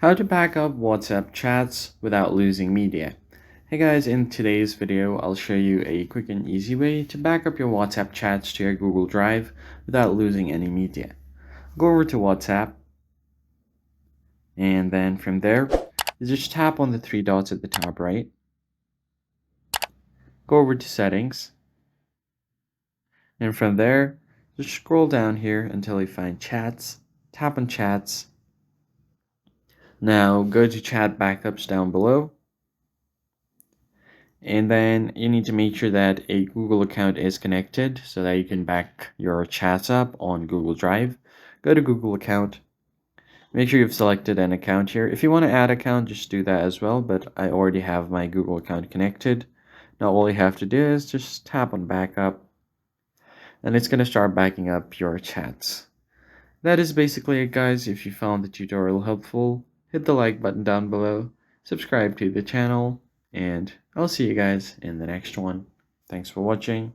How to back up WhatsApp chats without losing media. Hey guys, in today's video, I'll show you a quick and easy way to back up your WhatsApp chats to your Google Drive without losing any media. Go over to WhatsApp, and then from there, you just tap on the three dots at the top right. Go over to Settings, and from there, just scroll down here until you find Chats. Tap on Chats. Now go to Chat Backups down below. And then you need to make sure that a Google account is connected so that you can back your chats up on Google Drive. Go to Google account. Make sure you've selected an account here. If you want to add account, just do that as well, but I already have my Google account connected. Now all you have to do is just tap on backup, and it's going to start backing up your chats. That is basically it, guys. If you found the tutorial helpful, hit the like button down below, subscribe to the channel, and I'll see you guys in the next one. Thanks for watching.